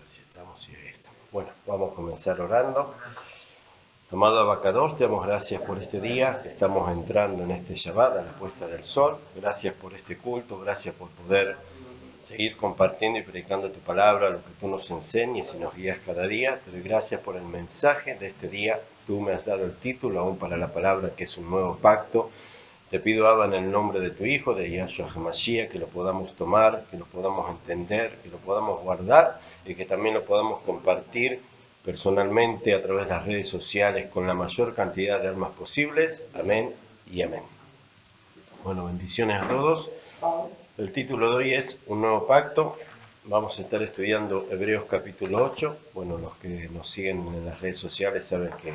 si estamos y ahí estamos. Bueno, vamos a comenzar orando. Amado Abacados, te damos gracias por este día, que estamos entrando en este Shabbat, a la puesta del sol. Gracias por este culto, gracias por poder seguir compartiendo y predicando tu palabra, lo que tú nos enseñes y nos guías cada día. Te doy gracias por el mensaje de este día. Tú me has dado el título aún para la palabra, que es un nuevo pacto. Te pido, Abba, en el nombre de tu Hijo, de Yahshua HaMashiach, que lo podamos tomar, que lo podamos entender, que lo podamos guardar y que también lo podamos compartir personalmente a través de las redes sociales con la mayor cantidad de almas posibles. Amén y amén. Bueno, bendiciones a todos. El título de hoy es Un nuevo pacto. Vamos a estar estudiando Hebreos capítulo 8. Bueno, los que nos siguen en las redes sociales saben que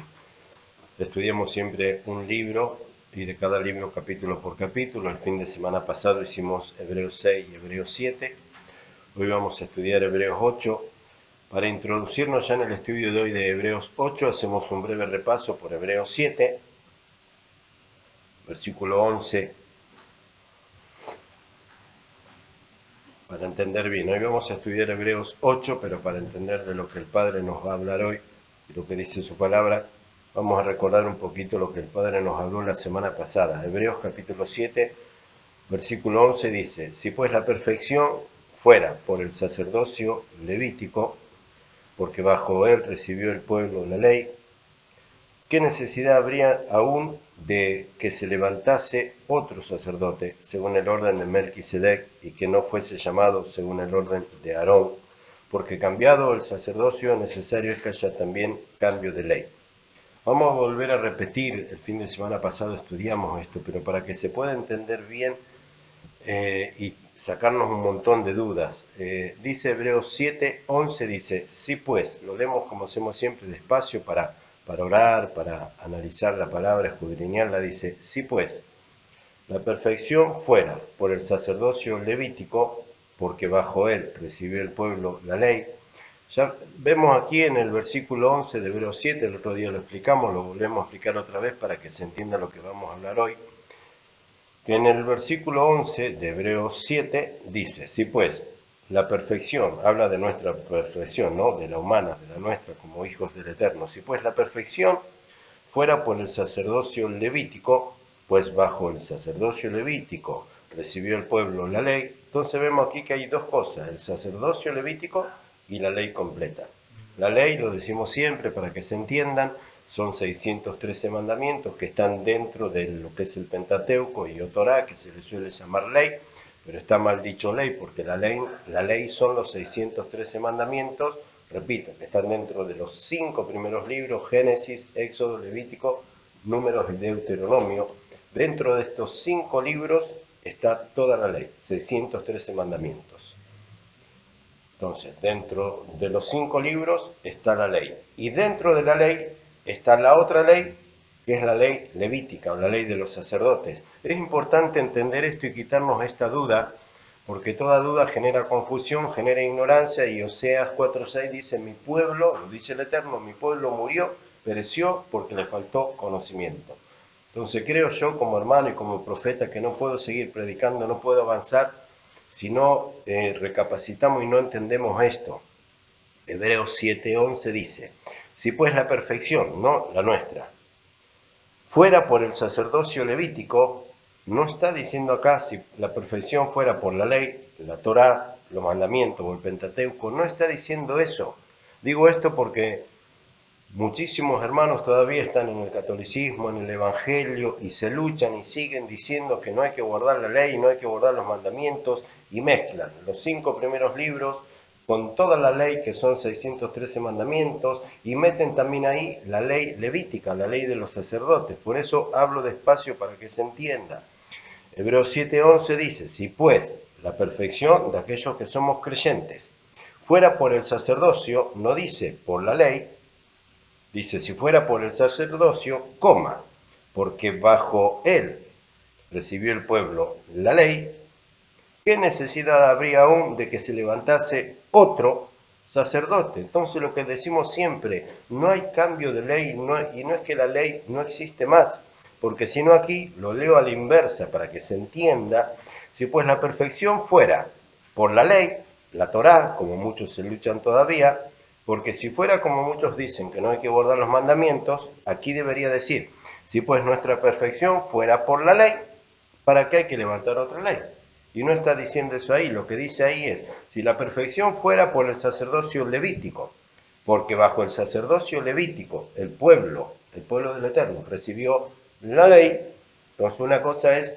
estudiamos siempre un libro y de cada libro capítulo por capítulo. El fin de semana pasado hicimos Hebreos 6 y Hebreos 7. Hoy vamos a estudiar Hebreos 8. Para introducirnos ya en el estudio de hoy de Hebreos 8, hacemos un breve repaso por Hebreos 7, versículo 11, para entender bien. Hoy vamos a estudiar Hebreos 8, pero para entender de lo que el Padre nos va a hablar hoy y lo que dice su palabra, vamos a recordar un poquito lo que el Padre nos habló la semana pasada. Hebreos capítulo 7, versículo 11 dice: Si pues la perfección fuera por el sacerdocio levítico, porque bajo él recibió el pueblo la ley, ¿qué necesidad habría aún de que se levantase otro sacerdote según el orden de Melquisedec y que no fuese llamado según el orden de Aarón? Porque cambiado el sacerdocio, necesario es que haya también cambio de ley. Vamos a volver a repetir, el fin de semana pasado estudiamos esto, pero para que se pueda entender bien y sacarnos un montón de dudas. Dice Hebreos 7, 11, dice: sí pues, lo leemos como hacemos siempre despacio para orar, para analizar la palabra, escudriñarla. Dice: sí pues, la perfección fuera por el sacerdocio levítico, porque bajo él recibió el pueblo la ley. Ya vemos aquí en el versículo 11 de Hebreos 7, el otro día lo explicamos, lo volvemos a explicar otra vez para que se entienda lo que vamos a hablar hoy, que en el versículo 11 de Hebreos 7 dice: si pues la perfección, habla de nuestra perfección, ¿no? De la humana, de la nuestra como hijos del Eterno. Si pues la perfección fuera por el sacerdocio levítico, pues bajo el sacerdocio levítico recibió el pueblo la ley. Entonces vemos aquí que hay dos cosas: el sacerdocio levítico y la ley completa. La ley, lo decimos siempre para que se entiendan, son 613 mandamientos que están dentro de lo que es el Pentateuco y Torá, que se le suele llamar ley, pero está mal dicho ley, porque la ley son los 613 mandamientos, repito, que están dentro de los 5 primeros libros: Génesis, Éxodo, Levítico, Números y Deuteronomio. Dentro de estos 5 libros está toda la ley, 613 mandamientos. Entonces, dentro de los 5 libros está la ley. Y dentro de la ley está la otra ley, que es la ley levítica o la ley de los sacerdotes. Es importante entender esto y quitarnos esta duda, porque toda duda genera confusión, genera ignorancia, y Oseas 4:6 dice: mi pueblo, lo dice el Eterno, mi pueblo murió, pereció porque le faltó conocimiento. Entonces creo yo como hermano y como profeta que no puedo seguir predicando, no puedo avanzar si no recapacitamos y no entendemos esto. Hebreos 7:11 dice: si pues la perfección, no la nuestra, fuera por el sacerdocio levítico, no está diciendo acá si la perfección fuera por la ley, la Torá, los mandamientos o el Pentateuco, no está diciendo eso. Digo esto porque muchísimos hermanos todavía están en el catolicismo, en el evangelio, y se luchan y siguen diciendo que no hay que guardar la ley, no hay que guardar los mandamientos, y mezclan los 5 primeros libros con toda la ley, que son 613 mandamientos, y meten también ahí la ley levítica, la ley de los sacerdotes. Por eso hablo despacio para que se entienda. Hebreos 7:11 dice: si pues la perfección de aquellos que somos creyentes fuera por el sacerdocio, no dice por la ley, dice: si fuera por el sacerdocio, porque bajo él recibió el pueblo la ley, ¿qué necesidad habría aún de que se levantase otro sacerdote? Entonces, lo que decimos siempre, no hay cambio de ley, y no es que la ley no existe más, porque si no, aquí lo leo a la inversa para que se entienda: si pues la perfección fuera por la ley, la Torá, como muchos se luchan todavía, porque si fuera como muchos dicen que no hay que guardar los mandamientos, aquí debería decir, si pues nuestra perfección fuera por la ley, ¿para qué hay que levantar otra ley? Y no está diciendo eso ahí, lo que dice ahí es, si la perfección fuera por el sacerdocio levítico, porque bajo el sacerdocio levítico el pueblo del Eterno, recibió la ley, entonces una cosa es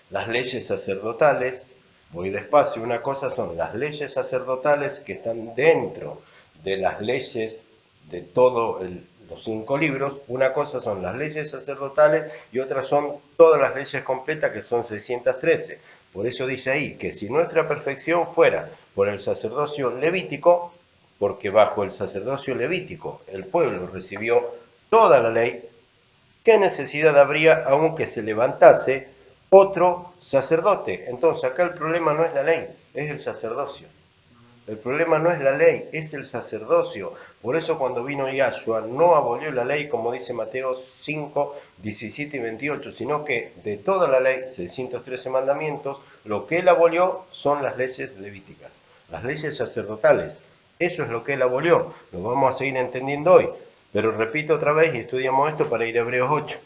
las leyes sacerdotales, voy despacio, una cosa son las leyes sacerdotales que están dentro de las leyes de todos los 5 libros, una cosa son las leyes sacerdotales y otras son todas las leyes completas que son 613. Por eso dice ahí que si nuestra perfección fuera por el sacerdocio levítico, porque bajo el sacerdocio levítico el pueblo recibió toda la ley, ¿qué necesidad habría aún que se levantase otro sacerdote? Entonces acá el problema no es la ley, es el sacerdocio. El problema no es la ley, es el sacerdocio. Por eso cuando vino Yahshua no abolió la ley, como dice Mateo 5, 17 y 28, sino que de toda la ley, 613 mandamientos, lo que él abolió son las leyes levíticas, las leyes sacerdotales. Eso es lo que él abolió. Lo vamos a seguir entendiendo hoy. Pero repito otra vez y estudiamos esto para ir a Hebreos 8.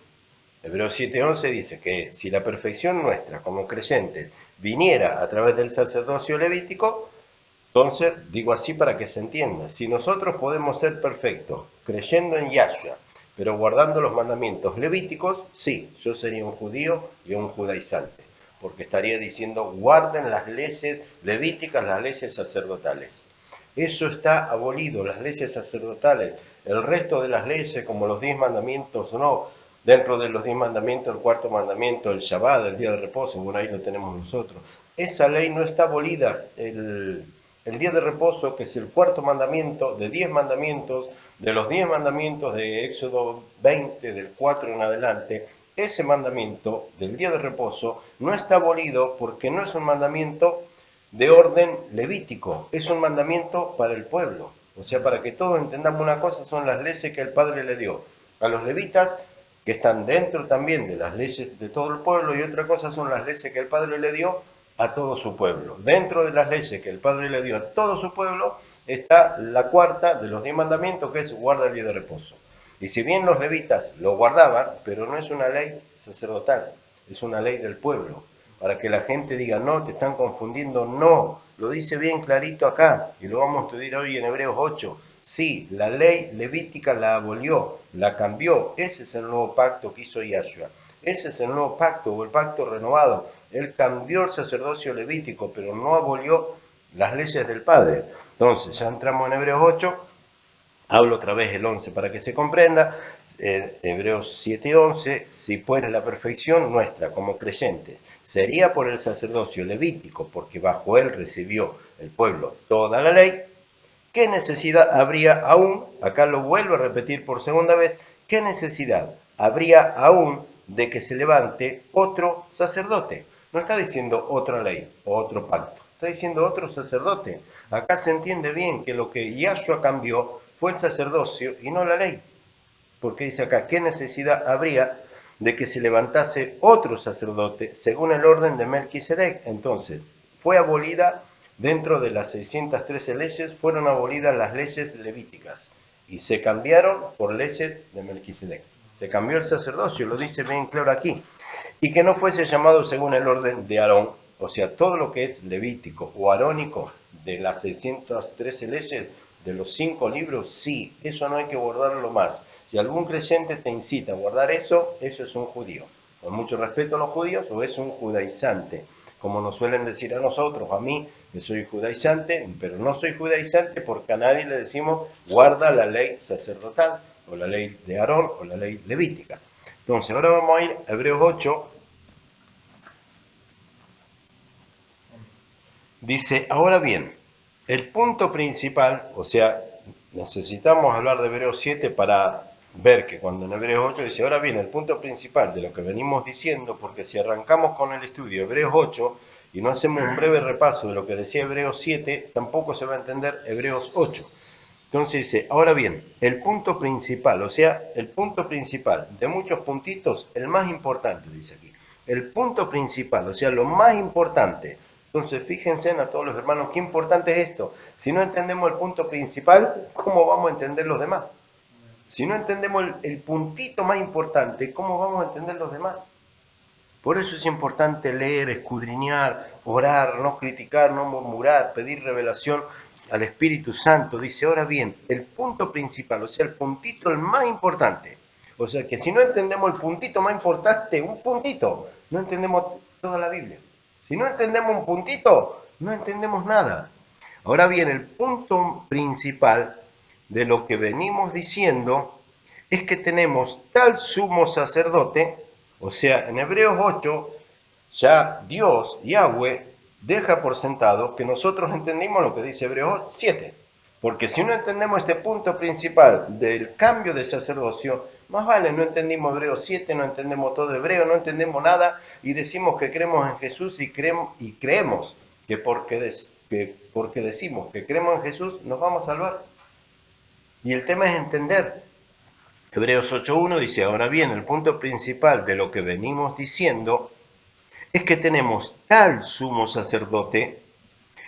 Hebreos 7:11 dice que si la perfección nuestra como creyentes viniera a través del sacerdocio levítico, entonces digo así para que se entienda, si nosotros podemos ser perfectos creyendo en Yahshua, pero guardando los mandamientos levíticos, sí, yo sería un judío y un judaizante, porque estaría diciendo guarden las leyes levíticas, las leyes sacerdotales. Eso está abolido, las leyes sacerdotales. El resto de las leyes, como los 10 mandamientos, no. Dentro de los 10 mandamientos, el cuarto mandamiento, el Shabbat, el día de reposo, bueno, ahí lo tenemos nosotros. Esa ley no está abolida. El día de reposo, que es el cuarto mandamiento de 10 mandamientos, de los 10 mandamientos de Éxodo 20, del 4 en adelante, ese mandamiento del día de reposo no está abolido porque no es un mandamiento de orden levítico, es un mandamiento para el pueblo. O sea, para que todos entendamos una cosa, son las leyes que el Padre le dio a los levitas, que están dentro también de las leyes de todo el pueblo, y otra cosa son las leyes que el Padre le dio a todo su pueblo. Dentro de las leyes que el Padre le dio a todo su pueblo está la cuarta de los 10 mandamientos, que es guarda el día de reposo. Y si bien los levitas lo guardaban, pero no es una ley sacerdotal, es una ley del pueblo, para que la gente diga, no, te están confundiendo, no, lo dice bien clarito acá, y lo vamos a estudiar hoy en Hebreos 8. Sí, la ley levítica la abolió, la cambió, ese es el nuevo pacto que hizo Yahshua, ese es el nuevo pacto o el pacto renovado. Él cambió el sacerdocio levítico, pero no abolió las leyes del Padre. Entonces, ya entramos en Hebreos 8, hablo otra vez el 11 para que se comprenda, Hebreos 7:11, si pues la perfección nuestra como creyentes sería por el sacerdocio levítico, porque bajo él recibió el pueblo toda la ley, ¿qué necesidad habría aún, acá lo vuelvo a repetir por segunda vez, qué necesidad habría aún de que se levante otro sacerdote? No está diciendo otra ley o otro pacto, está diciendo otro sacerdote. Acá se entiende bien que lo que Yahshua cambió fue el sacerdocio y no la ley. Porque dice acá, ¿qué necesidad habría de que se levantase otro sacerdote según el orden de Melquisedec? Entonces, fue abolida dentro de las 613 leyes, fueron abolidas las leyes levíticas y se cambiaron por leyes de Melquisedec. Se cambió el sacerdocio, lo dice bien claro aquí. Y que no fuese llamado según el orden de Aarón, o sea, todo lo que es levítico o arónico de las 613 leyes de los 5 libros, sí, eso no hay que guardarlo más. Si algún creyente te incita a guardar eso, eso es un judío. Con mucho respeto a los judíos, o es un judaizante. Como nos suelen decir a nosotros, a mí, que soy judaizante, pero no soy judaizante porque a nadie le decimos guarda la ley sacerdotal, o la ley de Aarón, o la ley levítica. Entonces, ahora vamos a ir a Hebreos 8. Dice, ahora bien, el punto principal, o sea, necesitamos hablar de Hebreos 7 para ver que cuando en Hebreos 8 dice, ahora bien, el punto principal de lo que venimos diciendo, porque si arrancamos con el estudio de Hebreos 8 y no hacemos un breve repaso de lo que decía Hebreos 7, tampoco se va a entender Hebreos 8. Entonces dice, ahora bien, el punto principal, o sea, el punto principal de muchos puntitos, el más importante, dice aquí, el punto principal, o sea, lo más importante Entonces, fíjense a todos los hermanos, qué importante es esto. Si no entendemos el punto principal, ¿cómo vamos a entender los demás? Si no entendemos el puntito más importante, ¿cómo vamos a entender los demás? Por eso es importante leer, escudriñar, orar, no criticar, no murmurar, pedir revelación al Espíritu Santo. Dice, ahora bien, el punto principal, o sea, el puntito el más importante. O sea que si no entendemos el puntito más importante, un puntito, no entendemos toda la Biblia. Si no entendemos un puntito, no entendemos nada. Ahora bien, el punto principal de lo que venimos diciendo es que tenemos tal sumo sacerdote, o sea, en Hebreos 8, ya Dios, Yahweh, deja por sentado que nosotros entendimos lo que dice Hebreos 7. Porque si no entendemos este punto principal del cambio de sacerdocio, más vale, no entendimos Hebreos 7, no entendemos todo hebreo, no entendemos nada y decimos que creemos en Jesús y creemos que porque decimos que creemos en Jesús nos vamos a salvar. Y el tema es entender. Hebreos 8.1 dice, ahora bien, el punto principal de lo que venimos diciendo es que tenemos tal sumo sacerdote,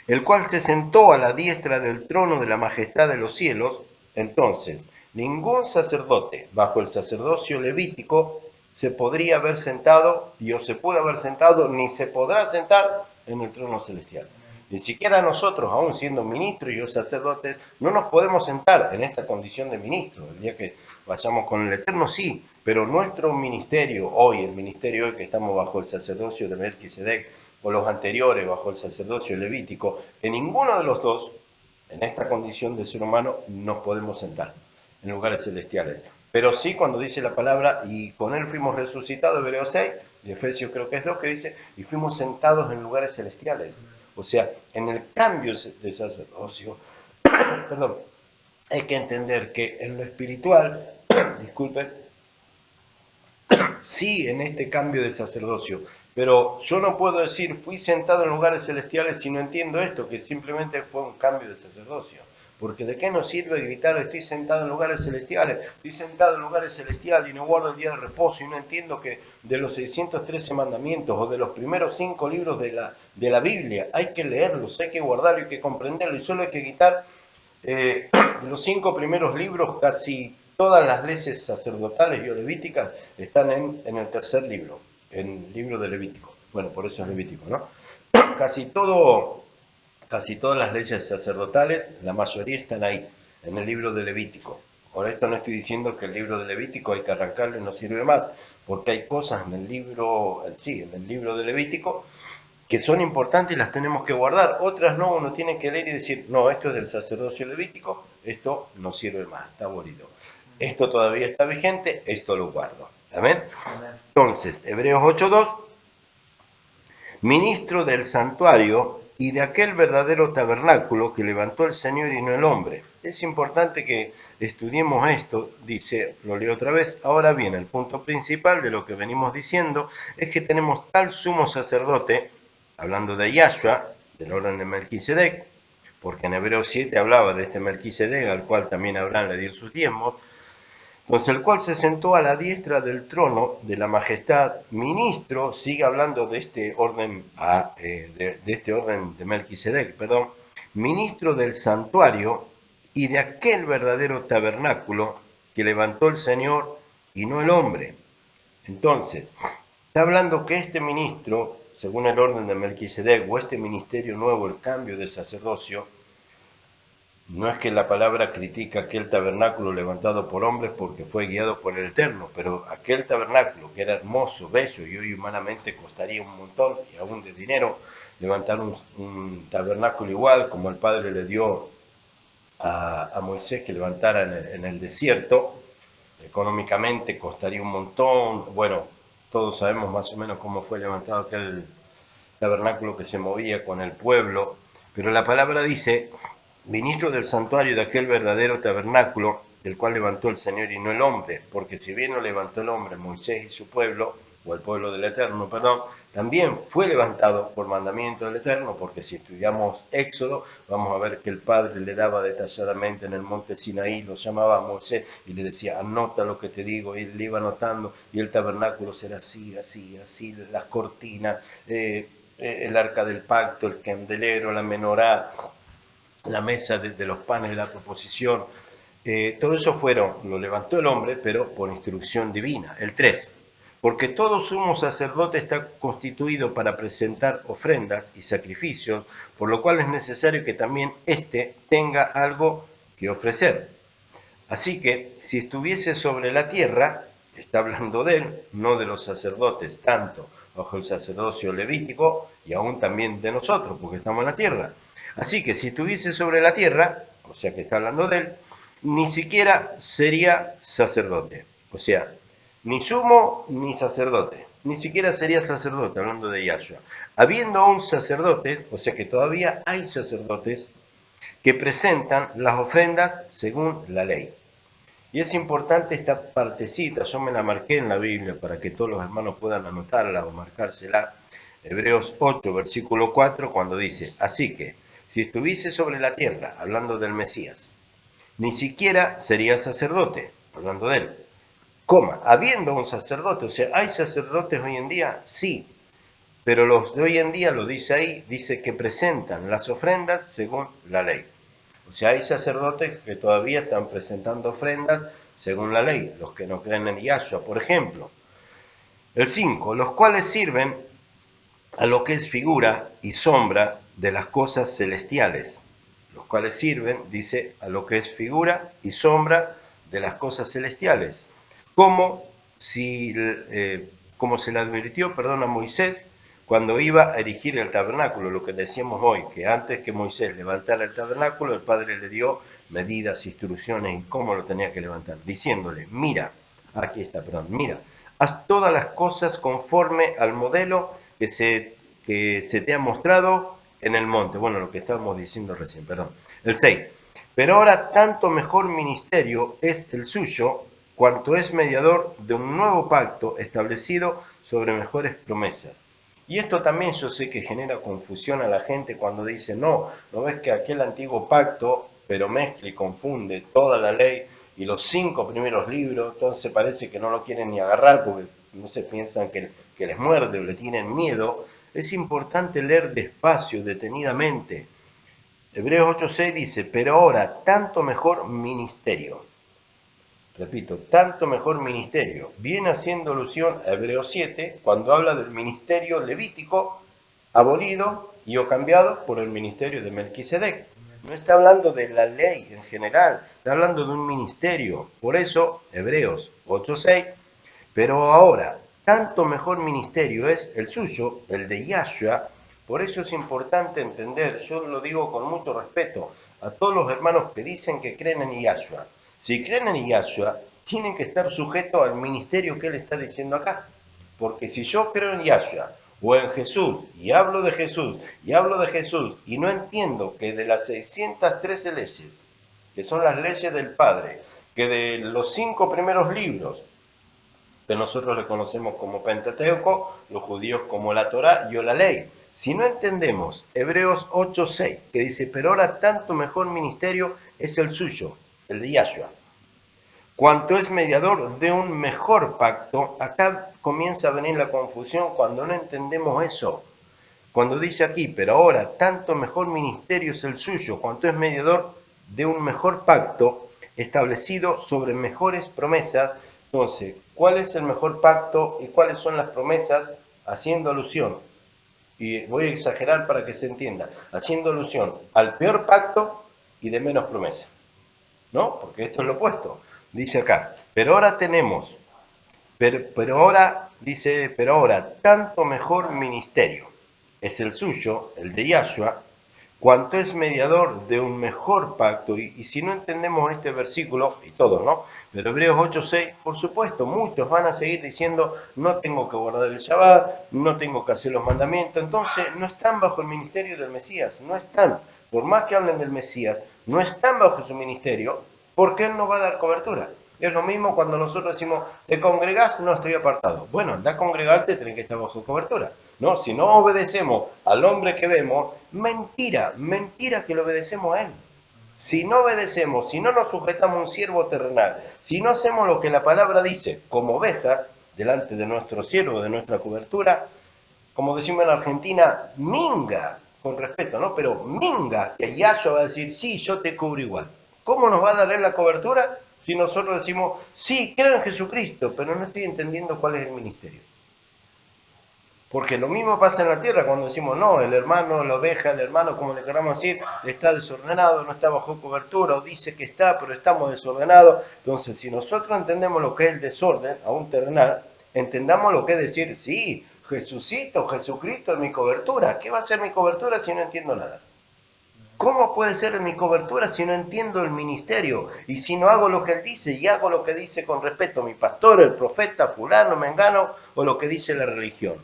el cual se sentó a la diestra del trono de la majestad de los cielos. Entonces, ningún sacerdote bajo el sacerdocio levítico se podría haber sentado, y o se puede haber sentado, ni se podrá sentar en el trono celestial. Ni siquiera nosotros, aún siendo ministros y sacerdotes, no nos podemos sentar en esta condición de ministro. El día que vayamos con el Eterno, sí, pero nuestro ministerio hoy, el ministerio hoy que estamos bajo el sacerdocio de Melquisedec, o los anteriores bajo el sacerdocio levítico, en ninguno de los dos, en esta condición de ser humano, nos podemos sentar en lugares celestiales. Pero sí cuando dice la palabra, y con él fuimos resucitados, Hebreos 6, de Efesios creo que es lo que dice, y fuimos sentados en lugares celestiales. O sea, en el cambio de sacerdocio, perdón, hay que entender que en lo espiritual, disculpen, sí, en este cambio de sacerdocio, pero yo no puedo decir fui sentado en lugares celestiales si no entiendo esto, que simplemente fue un cambio de sacerdocio. Porque de qué nos sirve gritar estoy sentado en lugares celestiales, estoy sentado en lugares celestiales y no guardo el día de reposo y no entiendo que de los 613 mandamientos o de los primeros 5 libros de la Biblia hay que leerlos, hay que guardarlos, hay que comprenderlos y solo hay que quitar de los 5 primeros libros, casi todas las leyes sacerdotales y levíticas están en el tercer libro, en el libro de Levítico. Bueno, por eso es Levítico, ¿no? Casi todo, casi todas las leyes sacerdotales, la mayoría están ahí, en el libro de Levítico. Por esto no estoy diciendo que el libro de Levítico hay que arrancarlo y no sirve más, porque hay cosas en el libro, sí, en el libro de Levítico que son importantes y las tenemos que guardar. Otras no, uno tiene que leer y decir, no, esto es del sacerdocio levítico, esto no sirve más, está abolido. Esto todavía está vigente, esto lo guardo. ¿Amén? Entonces, Hebreos 8.2, ministro del santuario y de aquel verdadero tabernáculo que levantó el Señor y no el hombre. Es importante que estudiemos esto, dice, lo leo otra vez. Ahora bien, el punto principal de lo que venimos diciendo es que tenemos tal sumo sacerdote, hablando de Yahshua, del orden de Melquisedec, porque en Hebreos 7 hablaba de este Melquisedec, al cual también Abraham le dio sus diezmos, entonces el cual se sentó a la diestra del trono de la majestad, ministro, sigue hablando de este orden, de este orden de Melquisedec, perdón, ministro del santuario y de aquel verdadero tabernáculo que levantó el Señor y no el hombre. Entonces, está hablando que este ministro, según el orden de Melquisedec, o este ministerio nuevo, el cambio del sacerdocio, no es que la palabra critica aquel tabernáculo levantado por hombres porque fue guiado por el Eterno, pero aquel tabernáculo que era hermoso, bello y hoy humanamente costaría un montón y aún de dinero, levantar un tabernáculo igual como el Padre le dio a Moisés que levantara en el desierto, económicamente costaría un montón. Bueno, todos sabemos más o menos cómo fue levantado aquel tabernáculo que se movía con el pueblo, pero la palabra dice, ministro del santuario de aquel verdadero tabernáculo, del cual levantó el Señor y no el hombre, porque si bien lo levantó el hombre, Moisés y su pueblo, o el pueblo del Eterno, perdón, también fue levantado por mandamiento del Eterno, porque si estudiamos Éxodo, vamos a ver que el Padre le daba detalladamente en el monte Sinaí, lo llamaba a Moisés y le decía, anota lo que te digo, y él le iba anotando, y el tabernáculo será así, así, así, las cortinas, el arca del pacto, el candelero, la menorá, la mesa de los panes de la proposición, todo eso lo levantó el hombre, pero por instrucción divina. El 3. Porque todo sumo sacerdote está constituido para presentar ofrendas y sacrificios, por lo cual es necesario que también éste tenga algo que ofrecer. Así que, si estuviese sobre la tierra, está hablando de él, no de los sacerdotes, tanto bajo el sacerdocio levítico y aún también de nosotros, porque estamos en la tierra. Así que si estuviese sobre la tierra, o sea que está hablando de él, ni siquiera sería sacerdote. O sea, ni sumo ni sacerdote. Ni siquiera sería sacerdote, hablando de Yahshua. Habiendo aún sacerdotes, o sea que todavía hay sacerdotes que presentan las ofrendas según la ley. Y es importante esta partecita, yo me la marqué en la Biblia para que todos los hermanos puedan anotarla o marcársela. Hebreos 8, versículo 4, cuando dice, así que, si estuviese sobre la tierra, hablando del Mesías, ni siquiera sería sacerdote, hablando de él. Coma, habiendo un sacerdote, o sea, ¿hay sacerdotes hoy en día? Sí, pero los de hoy en día, lo dice ahí, dice que presentan las ofrendas según la ley. O sea, hay sacerdotes que todavía están presentando ofrendas según la ley, los que no creen en Yahshua, por ejemplo. El 5, los cuales sirven a lo que es figura y sombra de las cosas celestiales. Los cuales sirven, dice, a lo que es figura y sombra de las cosas celestiales. Como, como se le advirtió, a Moisés cuando iba a erigir el tabernáculo, lo que decíamos hoy, que antes que Moisés levantara el tabernáculo, el Padre le dio medidas, instrucciones en cómo lo tenía que levantar, diciéndole, mira, aquí está, mira, haz todas las cosas conforme al modelo que se te ha mostrado en el monte. Bueno, lo que estábamos diciendo recién, perdón. El 6. Pero ahora tanto mejor ministerio es el suyo, cuanto es mediador de un nuevo pacto establecido sobre mejores promesas. Y esto también yo sé que genera confusión a la gente cuando dice, no, ¿no ves que aquel antiguo pacto, pero mezcla y confunde toda la ley y los 5 primeros libros, entonces parece que no lo quieren ni agarrar porque no se piensan que les muerde o le tienen miedo? Es importante leer despacio, detenidamente. Hebreos 8:6 dice, pero ahora tanto mejor ministerio. Repito, tanto mejor ministerio. Viene haciendo alusión a Hebreos 7 cuando habla del ministerio levítico abolido y o cambiado por el ministerio de Melquisedec. No está hablando de la ley en general, está hablando de un ministerio. Por eso, Hebreos 8:6, pero ahora tanto mejor ministerio es el suyo, el de Yahshua. Por eso es importante entender, yo lo digo con mucho respeto, a todos los hermanos que dicen que creen en Yahshua. Si creen en Yahshua, tienen que estar sujetos al ministerio que él está diciendo acá. Porque si yo creo en Yahshua o en Jesús y hablo de Jesús y hablo de Jesús y no entiendo que de las 613 leyes, que son las leyes del Padre, que de los 5 primeros libros, que nosotros le conocemos como Pentateuco, los judíos como la Torá y o la ley. Si no entendemos Hebreos 8:6, que dice, pero ahora tanto mejor ministerio es el suyo, el de Yahshua, cuanto es mediador de un mejor pacto. Acá comienza a venir la confusión cuando no entendemos eso. Cuando dice aquí, pero ahora tanto mejor ministerio es el suyo, cuanto es mediador de un mejor pacto establecido sobre mejores promesas. Entonces, ¿cuál es el mejor pacto y cuáles son las promesas? Haciendo alusión, y voy a exagerar para que se entienda, haciendo alusión al peor pacto y de menos promesa, ¿no? Porque esto es lo opuesto. Dice acá, pero ahora tenemos, pero ahora, dice, pero ahora tanto mejor ministerio es el suyo, el de Yahshua, cuanto es mediador de un mejor pacto. Y si no entendemos este versículo, y todos, ¿no? Pero Hebreos 8:6, por supuesto, muchos van a seguir diciendo, no tengo que guardar el Shabbat, no tengo que hacer los mandamientos. Entonces, no están bajo el ministerio del Mesías, no están. Por más que hablen del Mesías, no están bajo su ministerio, porque Él no va a dar cobertura. Es lo mismo cuando nosotros decimos, ¿te congregás? No, estoy apartado. Bueno, anda a congregarte, tenés que estar bajo cobertura. No, si no obedecemos al hombre que vemos, mentira, mentira que le obedecemos a él. Si no obedecemos, si no nos sujetamos a un siervo terrenal, si no hacemos lo que la palabra dice, como ovejas, delante de nuestro siervo, de nuestra cobertura, como decimos en Argentina, minga, con respeto, ¿no? Pero minga, que Yahshua va a decir, sí, yo te cubro igual. ¿Cómo nos va a dar él la cobertura si nosotros decimos, sí, creo en Jesucristo, pero no estoy entendiendo cuál es el ministerio? Porque lo mismo pasa en la tierra cuando decimos, no, el hermano, la oveja, el hermano, como le queramos decir, está desordenado, no está bajo cobertura, o dice que está, pero estamos desordenados. Entonces, si nosotros entendemos lo que es el desorden, aún terrenal, entendamos lo que es decir, sí, Jesucito, Jesucristo es mi cobertura. ¿Qué va a ser mi cobertura si no entiendo nada? ¿Cómo puede ser mi cobertura si no entiendo el ministerio? Y si no hago lo que él dice, y hago lo que dice con respeto a mi pastor, el profeta, fulano, mengano, o lo que dice la religión.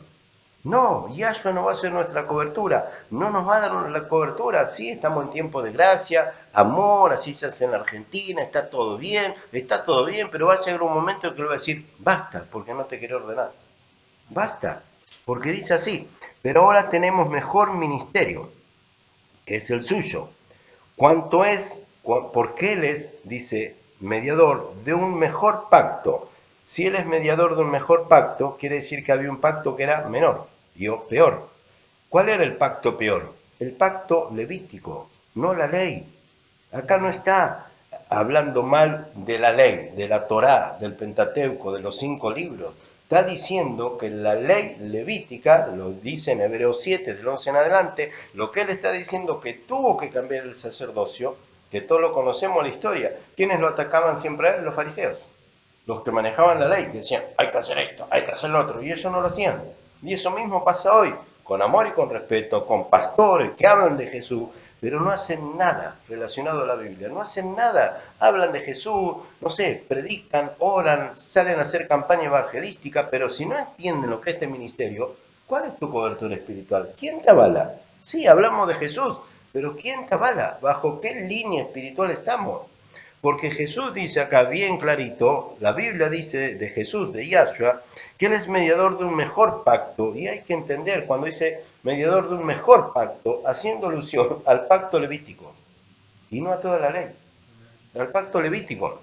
No, Yahshua no va a ser nuestra cobertura, no nos va a dar la cobertura, sí, estamos en tiempo de gracia, amor, así se hace en la Argentina, está todo bien, pero va a llegar un momento en que le va a decir, basta, porque no te quiero ordenar, basta, porque dice así, pero ahora tenemos mejor ministerio, que es el suyo, cuanto es, porque él es, dice, mediador de un mejor pacto. Si él es mediador de un mejor pacto, quiere decir que había un pacto que era menor y peor. ¿Cuál era el pacto peor? El pacto levítico, no la ley. Acá no está hablando mal de la ley, de la Torá, del Pentateuco, de los 5 libros. Está diciendo que la ley levítica, lo dice en Hebreos 7, del 11 en adelante, lo que él está diciendo que tuvo que cambiar el sacerdocio, que todos lo conocemos la historia. ¿Quiénes lo atacaban siempre a él? Los fariseos, los que manejaban la ley, que decían, hay que hacer esto, hay que hacer lo otro, y ellos no lo hacían. Y eso mismo pasa hoy, con amor y con respeto, con pastores que hablan de Jesús, pero no hacen nada relacionado a la Biblia, no hacen nada, hablan de Jesús, no sé, predican, oran, salen a hacer campaña evangelística, pero si no entienden lo que es este ministerio, ¿cuál es tu cobertura espiritual? ¿Quién te avala? Sí, hablamos de Jesús, pero ¿quién te avala? ¿Bajo qué línea espiritual estamos? Porque Jesús dice acá bien clarito, la Biblia dice de Jesús, de Yahshua, que Él es mediador de un mejor pacto. Y hay que entender cuando dice mediador de un mejor pacto, haciendo alusión al pacto levítico y no a toda la ley, al pacto levítico.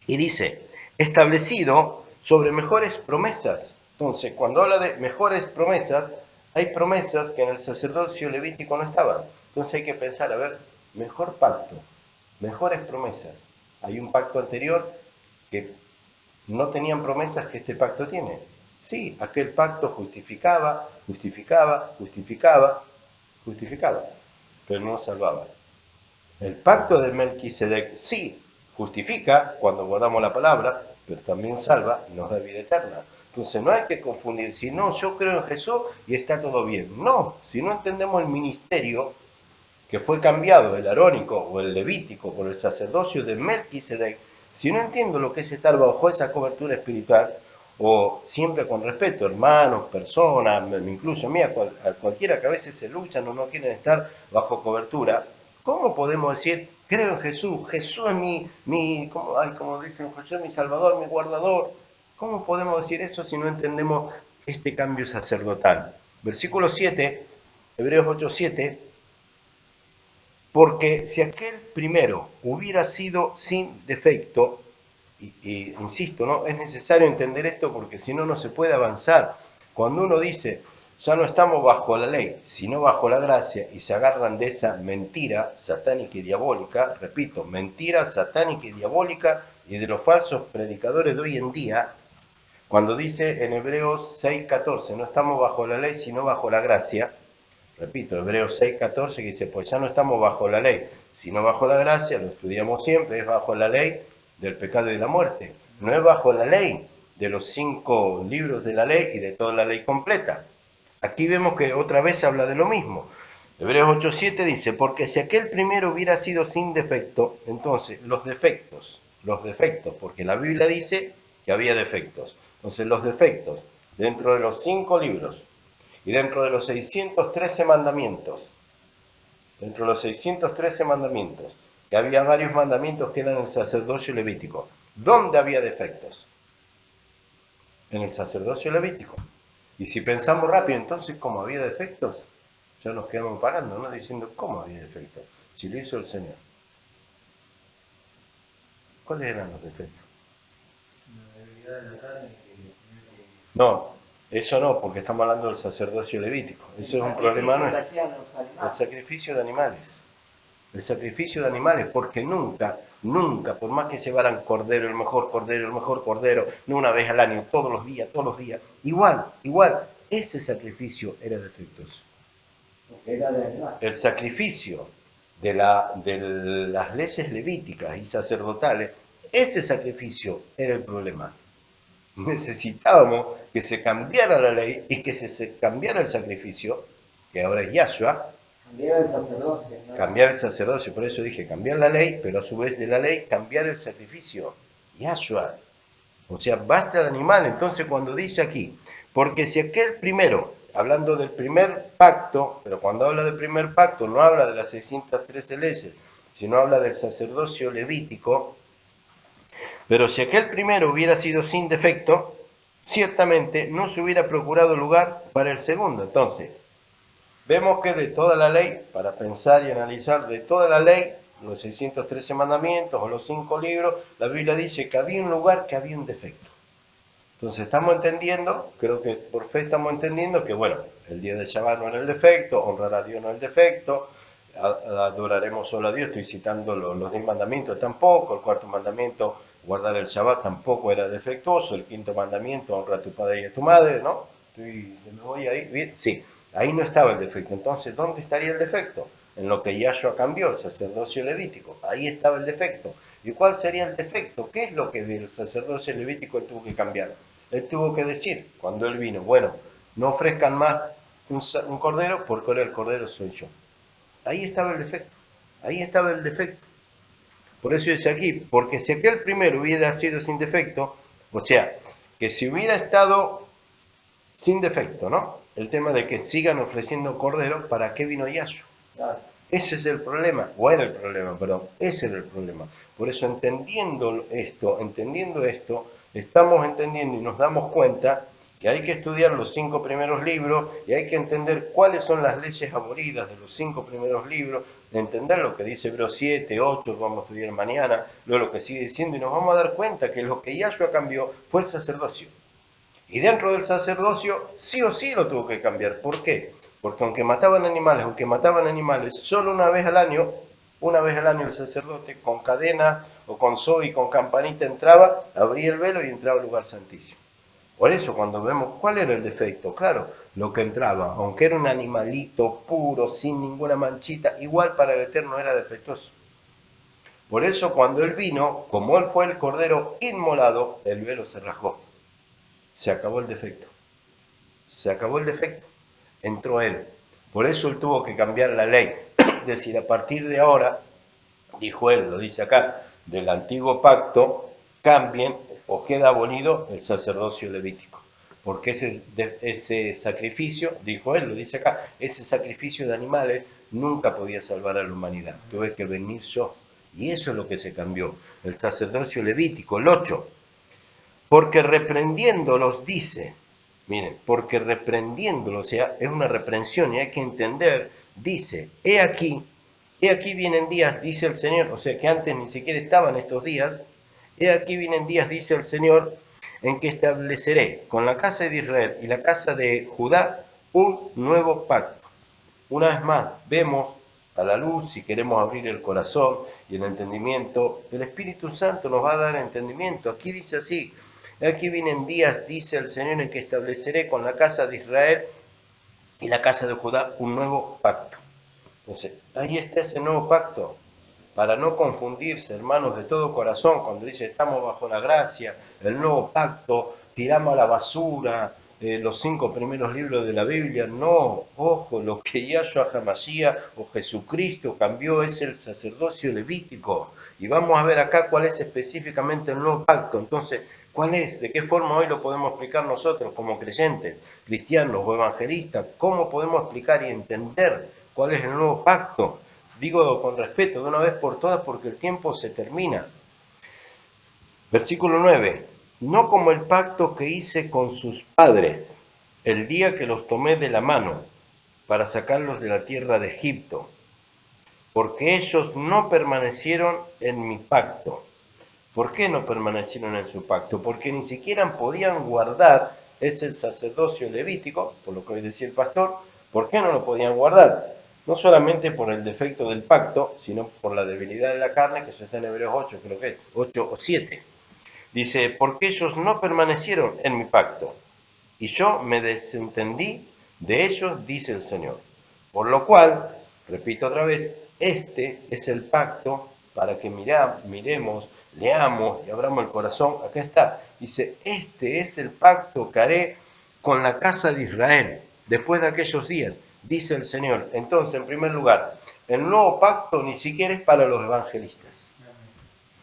Y dice, establecido sobre mejores promesas. Entonces, cuando habla de mejores promesas, hay promesas que en el sacerdocio levítico no estaban. Entonces hay que pensar, a ver, mejor pacto, mejores promesas. Hay un pacto anterior que no tenían promesas que este pacto tiene. Sí, aquel pacto justificaba, justificaba, justificaba, justificaba, pero no salvaba. El pacto de Melquisedec sí justifica cuando guardamos la palabra, pero también salva y nos da vida eterna. Entonces no hay que confundir, si no, yo creo en Jesús y está todo bien. No, si no entendemos el ministerio que fue cambiado, el arónico o el levítico, por el sacerdocio de Melquisedec, si no entiendo lo que es estar bajo esa cobertura espiritual, o siempre con respeto, hermanos, personas, me incluyo a mí, a cualquiera que a veces se luchan o no quieren estar bajo cobertura, ¿cómo podemos decir, creo en Jesús, Jesús es como dicen, Jesús es mi salvador, mi guardador? ¿Cómo podemos decir eso si no entendemos este cambio sacerdotal? Versículo 7, Hebreos 8:7, porque si aquel primero hubiera sido sin defecto, insisto, ¿no? Es necesario entender esto porque si no, no se puede avanzar. Cuando uno dice, ya no estamos bajo la ley, sino bajo la gracia, y se agarran de esa mentira satánica y diabólica, repito, mentira satánica y diabólica, y de los falsos predicadores de hoy en día, cuando dice en Hebreos 6:14, no estamos bajo la ley, sino bajo la gracia, repito, Hebreos 6:14, que dice, pues ya no estamos bajo la ley, sino bajo la gracia, lo estudiamos siempre, es bajo la ley del pecado y de la muerte, no es bajo la ley de los 5 libros de la ley y de toda la ley completa. Aquí vemos que otra vez habla de lo mismo. Hebreos 8:7 dice, porque si aquel primero hubiera sido sin defecto, entonces los defectos, porque la Biblia dice que había defectos. Entonces los defectos dentro de los 5 libros y dentro de los 613 mandamientos, dentro de los 613 mandamientos, que había varios mandamientos que eran el sacerdocio levítico. ¿Dónde había defectos? En el sacerdocio levítico. Y si pensamos rápido, entonces, ¿cómo había defectos? Ya nos quedamos parando, ¿no? Diciendo, ¿cómo había defectos? Si lo hizo el Señor. ¿Cuáles eran los defectos? La debilidad de la carne que No, Eso no, porque estamos hablando del sacerdocio levítico. Eso es un problema el sacrificio de animales. El sacrificio de animales, porque nunca, nunca, por más que llevaran cordero, el mejor cordero, no una vez al año, todos los días, igual, ese sacrificio era defectuoso. El sacrificio de las leyes levíticas y sacerdotales, ese sacrificio era el problema. Necesitábamos que se cambiara la ley y que se cambiara el sacrificio, que ahora es Yahshua, Cambiar el sacerdocio, ¿no? cambiar el sacerdocio, por eso dije cambiar la ley, pero a su vez de la ley cambiar el sacrificio, Yahshua. O sea, basta de animal. Entonces cuando dice aquí, porque si aquel primero, hablando del primer pacto, pero cuando habla del primer pacto no habla de las 613 leyes, sino habla del sacerdocio levítico, pero si aquel primero hubiera sido sin defecto, ciertamente no se hubiera procurado lugar para el segundo. Entonces, vemos que de toda la ley, para pensar y analizar de toda la ley, los 613 mandamientos o los 5 libros, la Biblia dice que había un lugar que había un defecto. Entonces estamos entendiendo, creo que por fe estamos entendiendo que, bueno, el día de Shabbat no era el defecto, honrar a Dios no es el defecto, adoraremos solo a Dios, estoy citando los 10 mandamientos tampoco, el cuarto mandamiento, guardar el Shabbat tampoco era defectuoso, el quinto mandamiento, honra a tu padre y a tu madre, ¿no? Me voy ahí, bien, sí, ahí no estaba el defecto. Entonces, ¿dónde estaría el defecto? En lo que Yahshua cambió, el sacerdocio levítico, ahí estaba el defecto. ¿Y cuál sería el defecto? ¿Qué es lo que del sacerdocio levítico él tuvo que cambiar? Él tuvo que decir, cuando él vino, bueno, no ofrezcan más un cordero, porque ahora el cordero soy yo. Ahí estaba el defecto, ahí estaba el defecto. Por eso dice aquí, porque si aquel primero hubiera sido sin defecto, o sea, que si hubiera estado sin defecto, ¿no? El tema de que sigan ofreciendo cordero, ¿para qué vino Yahshua? Claro. Ese es el problema, o era el problema, perdón, ese era el problema. Por eso entendiendo esto, estamos entendiendo y nos damos cuenta que hay que estudiar los 5 primeros libros y hay que entender cuáles son las leyes abolidas de los 5 primeros libros, entender lo que dice Hebreos 7, 8, vamos a estudiar mañana, luego lo que sigue diciendo y nos vamos a dar cuenta que lo que Yahshua cambió fue el sacerdocio. Y dentro del sacerdocio, sí o sí lo tuvo que cambiar. ¿Por qué? Porque aunque mataban animales, solo una vez al año el sacerdote con cadenas o con y con campanita entraba, abría el velo y entraba al lugar santísimo. Por eso cuando vemos cuál era el defecto, claro, lo que entraba, aunque era un animalito puro, sin ninguna manchita, igual para el Eterno era defectuoso. Por eso cuando él vino, como él fue el cordero inmolado, el velo se rasgó. Se acabó el defecto. Se acabó el defecto. Entró él. Por eso él tuvo que cambiar la ley. Es decir, a partir de ahora, dijo él, lo dice acá, del antiguo pacto, cambien o queda abolido el sacerdocio levítico. Porque ese sacrificio, dijo él, lo dice acá, ese sacrificio de animales nunca podía salvar a la humanidad. Tuve que venir yo. Y eso es lo que se cambió. El sacerdocio levítico, el 8, porque reprendiéndolos dice, miren, porque reprendiéndolos, o sea, es una reprensión y hay que entender, dice, he aquí vienen días, dice el Señor, o sea que antes ni siquiera estaban estos días, he aquí vienen días, dice el Señor, en que estableceré con la casa de Israel y la casa de Judá un nuevo pacto. Una vez más, vemos a la luz, si queremos abrir el corazón y el entendimiento, el Espíritu Santo nos va a dar entendimiento. Aquí dice así, aquí vienen días, dice el Señor, en que estableceré con la casa de Israel y la casa de Judá un nuevo pacto. Entonces, ahí está ese nuevo pacto, para no confundirse, hermanos, de todo corazón, cuando dice estamos bajo la gracia, el nuevo pacto, tiramos a la basura los 5 primeros libros de la Biblia. No, ojo, lo que Yahshua HaMashiach o Jesucristo cambió es el sacerdocio levítico. Y vamos a ver acá cuál es específicamente el nuevo pacto. Entonces, ¿cuál es? ¿De qué forma hoy lo podemos explicar nosotros como creyentes, cristianos o evangelistas? ¿Cómo podemos explicar y entender cuál es el nuevo pacto? Digo con respeto de una vez por todas porque el tiempo se termina. Versículo 9. No como el pacto que hice con sus padres el día que los tomé de la mano para sacarlos de la tierra de Egipto, porque ellos no permanecieron en mi pacto. ¿Por qué no permanecieron en su pacto? Porque ni siquiera podían guardar es el sacerdocio levítico, por lo que hoy decía el pastor. ¿Por qué no lo podían guardar? No solamente por el defecto del pacto, sino por la debilidad de la carne, que eso está en Hebreos 8, creo que es, 8 o 7. Dice, porque ellos no permanecieron en mi pacto, y yo me desentendí de ellos, dice el Señor. Por lo cual, repito otra vez, este es el pacto para que miremos, leamos y abramos el corazón. Acá está, dice, este es el pacto que haré con la casa de Israel después de aquellos días, dice el Señor. Entonces, en primer lugar, el nuevo pacto ni siquiera es para los evangelistas.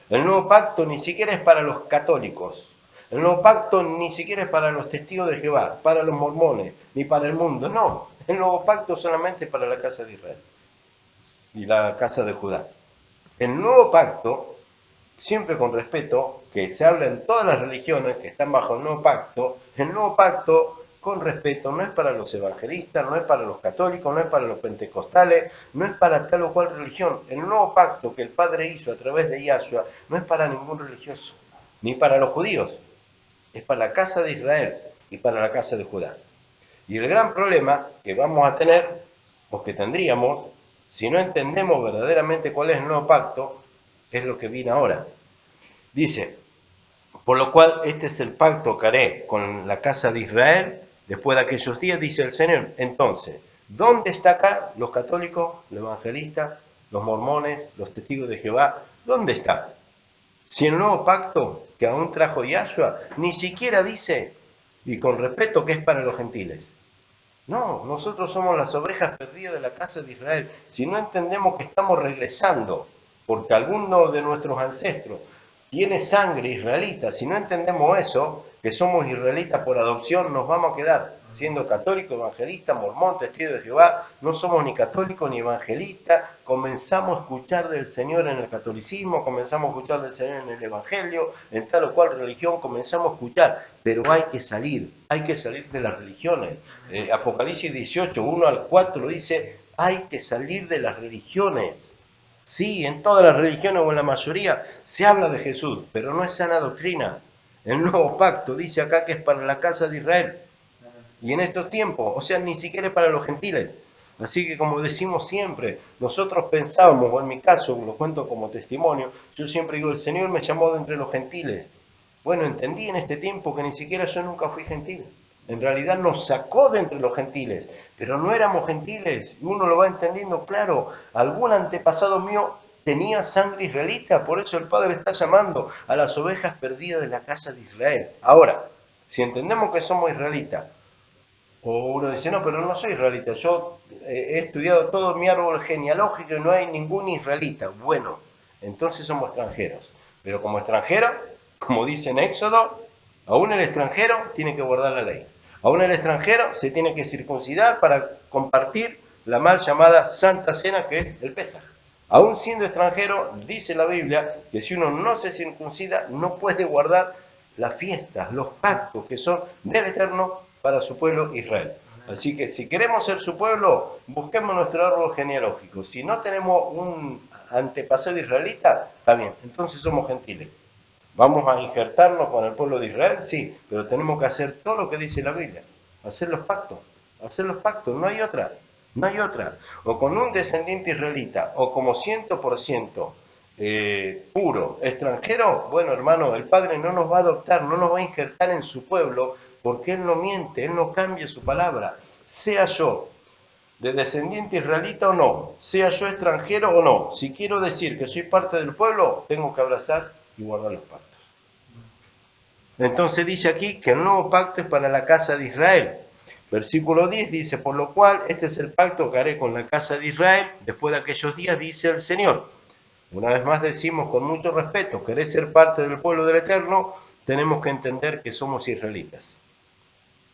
El nuevo pacto ni siquiera es para los católicos. El nuevo pacto ni siquiera es para los testigos de Jehová, para los mormones, ni para el mundo. No, el nuevo pacto solamente es para la casa de Israel y la casa de Judá. El nuevo pacto, siempre con respeto, que se habla en todas las religiones que están bajo el nuevo pacto con respeto no es para los evangelistas, no es para los católicos, no es para los pentecostales, no es para tal o cual religión. El nuevo pacto que el Padre hizo a través de Yahshua no es para ningún religioso, ni para los judíos, es para la casa de Israel y para la casa de Judá. Y el gran problema que vamos a tener, o que tendríamos, si no entendemos verdaderamente cuál es el nuevo pacto, es lo que viene ahora. Dice, por lo cual este es el pacto que haré con la casa de Israel después de aquellos días, dice el Señor. Entonces, ¿dónde está acá los católicos, los evangelistas, los mormones, los testigos de Jehová? ¿Dónde está? Si el nuevo pacto que aún trajo Yahshua ni siquiera dice, y con respeto, que es para los gentiles. No, nosotros somos las ovejas perdidas de la casa de Israel. Si no entendemos que estamos regresando, porque alguno de nuestros ancestros tiene sangre israelita, si no entendemos eso, que somos israelitas por adopción, nos vamos a quedar siendo católico, evangelista, mormón, testigo de Jehová. No somos ni católicos ni evangelistas. Comenzamos a escuchar del Señor en el catolicismo, comenzamos a escuchar del Señor en el evangelio, en tal o cual religión comenzamos a escuchar, pero hay que salir de las religiones. Apocalipsis 18, 1 al 4 dice, hay que salir de las religiones. Sí, en todas las religiones o en la mayoría se habla de Jesús, pero no es sana doctrina. El nuevo pacto dice acá que es para la casa de Israel. Y en estos tiempos, o sea, ni siquiera es para los gentiles. Así que como decimos siempre, nosotros pensábamos, o en mi caso, lo cuento como testimonio, yo siempre digo, el Señor me llamó de entre los gentiles. Bueno, entendí en este tiempo que ni siquiera yo nunca fui gentil. En realidad nos sacó de entre los gentiles, pero no éramos gentiles. Y uno lo va entendiendo, claro, algún antepasado mío tenía sangre israelita, por eso el Padre está llamando a las ovejas perdidas de la casa de Israel. Ahora, si entendemos que somos israelitas, o uno dice, no, pero no soy israelita, yo he estudiado todo mi árbol genealógico y no hay ningún israelita. Bueno, entonces somos extranjeros. Pero como extranjero, como dice en Éxodo, aún el extranjero tiene que guardar la ley. Aún el extranjero se tiene que circuncidar para compartir la mal llamada Santa Cena, que es el Pesaj. Aún siendo extranjero, dice la Biblia que si uno no se circuncida, no puede guardar las fiestas, los pactos que son del Eterno para su pueblo Israel. Así que si queremos ser su pueblo, busquemos nuestro árbol genealógico. Si no tenemos un antepasado israelita, está bien, entonces somos gentiles. ¿Vamos a injertarnos con el pueblo de Israel? Sí, pero tenemos que hacer todo lo que dice la Biblia. Hacer los pactos, no hay otra, no hay otra. O con un descendiente israelita, o como 100% puro, extranjero, bueno hermano, el Padre no nos va a adoptar, no nos va a injertar en su pueblo, porque Él no miente, Él no cambia su palabra. Sea yo de descendiente israelita o no, sea yo extranjero o no, si quiero decir que soy parte del pueblo, tengo que abrazar y guardar los pactos. Entonces dice aquí que el nuevo pacto es para la casa de Israel. Versículo 10 dice, por lo cual este es el pacto que haré con la casa de Israel después de aquellos días, dice el Señor. Una vez más decimos con mucho respeto, querés ser parte del pueblo del Eterno, tenemos que entender que somos israelitas.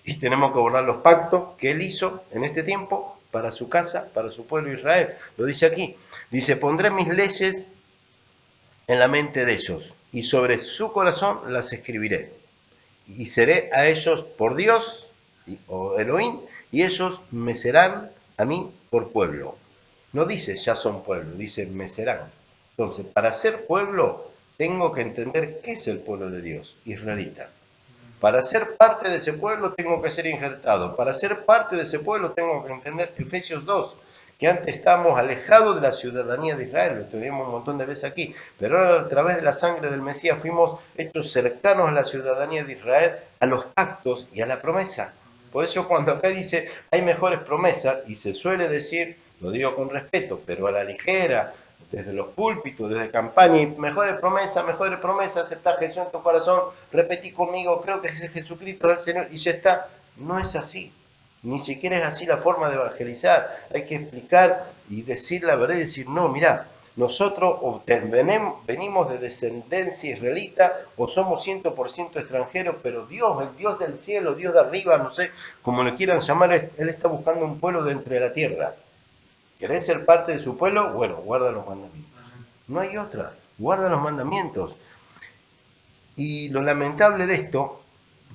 Y tenemos que guardar los pactos que Él hizo en este tiempo para su casa, para su pueblo Israel. Lo dice aquí. Dice, pondré mis leyes en la mente de ellos y sobre su corazón las escribiré. Y seré a ellos por Dios, o Elohim, y ellos me serán a mí por pueblo. No dice ya son pueblo, dice me serán. Entonces, para ser pueblo, tengo que entender qué es el pueblo de Dios, israelita. Para ser parte de ese pueblo tengo que ser injertado. Para ser parte de ese pueblo tengo que entender Efesios 2, que antes estábamos alejados de la ciudadanía de Israel, lo estudiamos un montón de veces aquí, pero ahora a través de la sangre del Mesías fuimos hechos cercanos a la ciudadanía de Israel, a los pactos y a la promesa. Por eso cuando acá dice hay mejores promesas, y se suele decir, lo digo con respeto, pero a la ligera, desde los púlpitos, desde campaña, y mejores promesas, aceptar a Jesús en tu corazón, repetí conmigo, creo que Jesucristo es el Señor, y ya está. No es así. Ni siquiera es así la forma de evangelizar. Hay que explicar y decir la verdad y decir, no, mirá, nosotros venimos de descendencia israelita o somos 100% extranjeros, pero Dios, el Dios del cielo, Dios de arriba, no sé, como le quieran llamar, Él está buscando un pueblo de entre la tierra. ¿Querés ser parte de su pueblo? Bueno, guarda los mandamientos. No hay otra, guarda los mandamientos. Y lo lamentable de esto,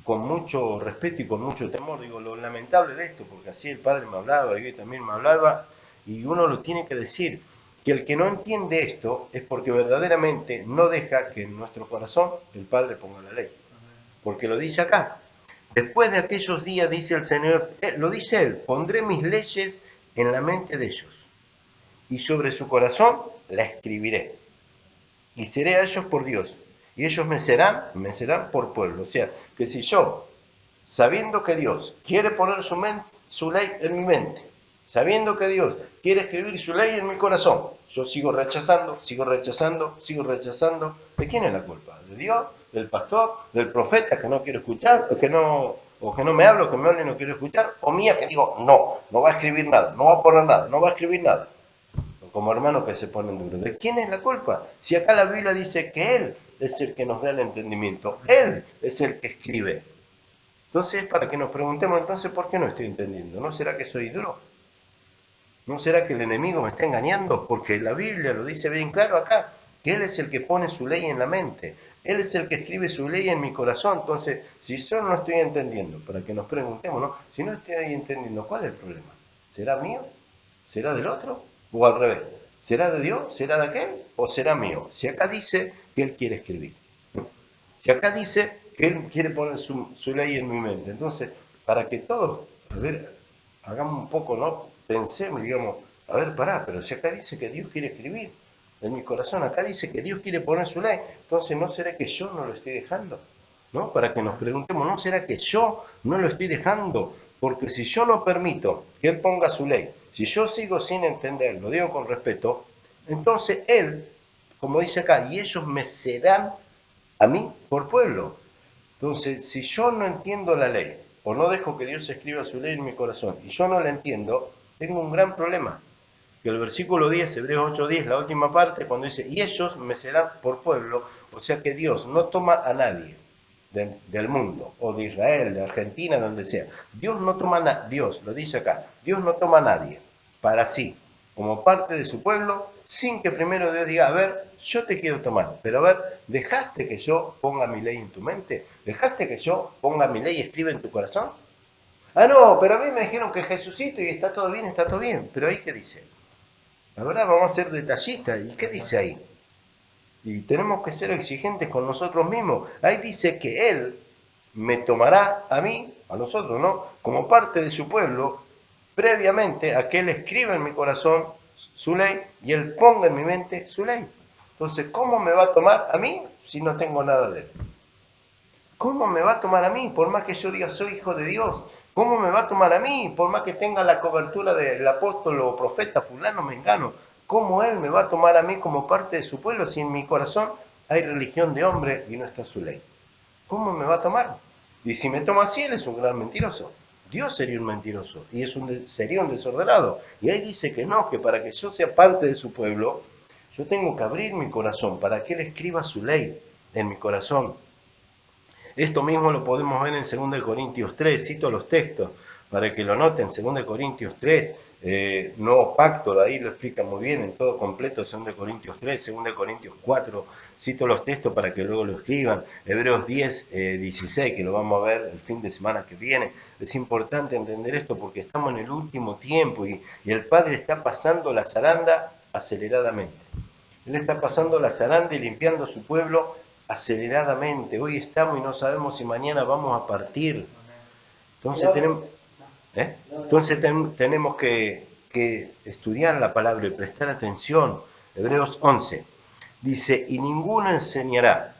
con mucho respeto y con mucho temor, digo, lo lamentable de esto, porque así el Padre me hablaba y hoy también me hablaba, y uno lo tiene que decir, que el que no entiende esto es porque verdaderamente no deja que en nuestro corazón el Padre ponga la ley. Porque lo dice acá. Después de aquellos días, dice el Señor, lo dice Él, pondré mis leyes en la mente de ellos, y sobre su corazón la escribiré, y seré a ellos por Dios, y ellos me serán por pueblo. O sea, que si yo, sabiendo que Dios quiere poner su ley en mi mente, sabiendo que Dios quiere escribir su ley en mi corazón, yo sigo rechazando, sigo rechazando, sigo rechazando, ¿de quién es la culpa? ¿De Dios? ¿Del pastor? ¿Del profeta que no quiero escuchar? O que no me hablo, que me hable y no quiero escuchar? ¿O mía que digo, no, no va a escribir nada, no va a poner nada, no va a escribir nada? Como hermanos que se ponen duros. ¿De quién es la culpa? Si acá la Biblia dice que Él es el que nos da el entendimiento, Él es el que escribe. Entonces, para que nos preguntemos, entonces, ¿por qué no estoy entendiendo? ¿No será que soy duro? ¿No será que el enemigo me está engañando? Porque la Biblia lo dice bien claro acá, que Él es el que pone su ley en la mente. Él es el que escribe su ley en mi corazón. Entonces, si yo no estoy entendiendo, para que nos preguntemos, ¿no? Si no estoy entendiendo, ¿cuál es el problema? ¿Será mío? ¿Será del otro? ¿O al revés? ¿Será de Dios? ¿Será de aquel? ¿O será mío? Si acá dice que Él quiere escribir. Si acá dice que Él quiere poner su ley en mi mente. Entonces, para que todos, a ver, hagamos un poco, ¿no? Pensemos y digamos, a ver, pará, pero si acá dice que Dios quiere escribir en mi corazón, acá dice que Dios quiere poner su ley, entonces ¿no será que yo no lo estoy dejando? ¿No? Para que nos preguntemos, ¿no será que yo no lo estoy dejando? Porque si yo no permito que Él ponga su ley, si yo sigo sin entender, lo digo con respeto, entonces Él, como dice acá, y ellos me serán a mí por pueblo. Entonces, si yo no entiendo la ley, o no dejo que Dios escriba su ley en mi corazón, y yo no la entiendo, tengo un gran problema. Que el versículo 10, Hebreos 8:10, la última parte, cuando dice, y ellos me serán por pueblo, o sea que Dios no toma a nadie del mundo, o de Israel, de Argentina, donde sea. Dios no toma a Dios, lo dice acá, Dios no toma a nadie para sí, como parte de su pueblo, sin que primero Dios diga, a ver, yo te quiero tomar, pero a ver, ¿dejaste que yo ponga mi ley en tu mente? ¿Dejaste que yo ponga mi ley y escriba en tu corazón? Ah, no, pero a mí me dijeron que Jesucito y está todo bien, pero ahí ¿qué dice? La verdad, vamos a ser detallistas, ¿y qué dice ahí? Y tenemos que ser exigentes con nosotros mismos. Ahí dice que Él me tomará a mí, a nosotros, ¿no? Como parte de su pueblo, previamente a que Él escriba en mi corazón su ley y Él ponga en mi mente su ley. Entonces, ¿cómo me va a tomar a mí si no tengo nada de Él? ¿Cómo me va a tomar a mí por más que yo diga soy hijo de Dios? ¿Cómo me va a tomar a mí por más que tenga la cobertura del apóstol o profeta fulano mengano? ¿Cómo Él me va a tomar a mí como parte de su pueblo si en mi corazón hay religión de hombre y no está su ley? ¿Cómo me va a tomar? Y si me toma así, Él es un gran mentiroso. Dios sería un mentiroso y sería un desordenado. Y ahí dice que no, que para que yo sea parte de su pueblo, yo tengo que abrir mi corazón para que Él escriba su ley en mi corazón. Esto mismo lo podemos ver en 2 Corintios 3, cito los textos para que lo noten, 2 Corintios 3, Nuevo Pacto, ahí lo explica muy bien en todo completo, 2 Corintios 3, 2 Corintios 4, cito los textos para que luego lo escriban, Hebreos 10, 16, que lo vamos a ver el fin de semana que viene. Es importante entender esto porque estamos en el último tiempo y el Padre está pasando la zaranda aceleradamente. Él está pasando la zaranda y limpiando su pueblo aceleradamente. Hoy estamos y no sabemos si mañana vamos a partir. Entonces No, tenemos, ¿eh? Entonces tenemos que estudiar la palabra y prestar atención. Hebreos 11 dice, y ninguno enseñará.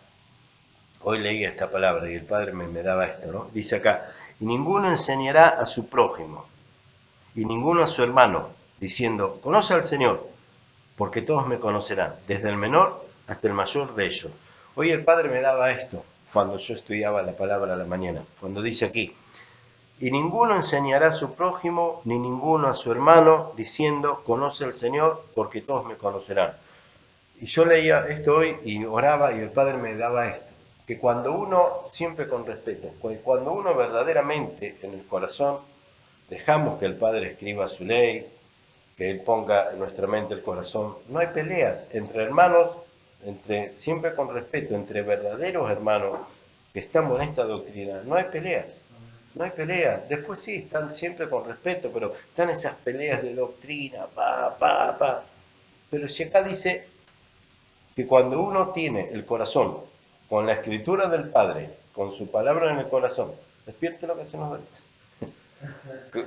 Hoy leía esta palabra y el Padre me daba esto, ¿no? Dice acá, y ninguno enseñará a su prójimo, y ninguno a su hermano, diciendo, conoce al Señor, porque todos me conocerán, desde el menor hasta el mayor de ellos. Hoy el Padre me daba esto, cuando yo estudiaba la palabra a la mañana, cuando dice aquí, y ninguno enseñará a su prójimo, ni ninguno a su hermano, diciendo, conoce al Señor, porque todos me conocerán. Y yo leía esto hoy y oraba y el Padre me daba esto, que cuando uno, siempre con respeto, cuando uno verdaderamente en el corazón dejamos que el Padre escriba su ley, que Él ponga en nuestra mente el corazón, no hay peleas entre hermanos, siempre con respeto, entre verdaderos hermanos que estamos en esta doctrina, no hay peleas. No hay peleas. Después sí, están siempre con respeto, pero están esas peleas de doctrina, pa. Pero si acá dice que cuando uno tiene el corazón con la escritura del Padre, con su palabra en el corazón, despierte lo que se nos da.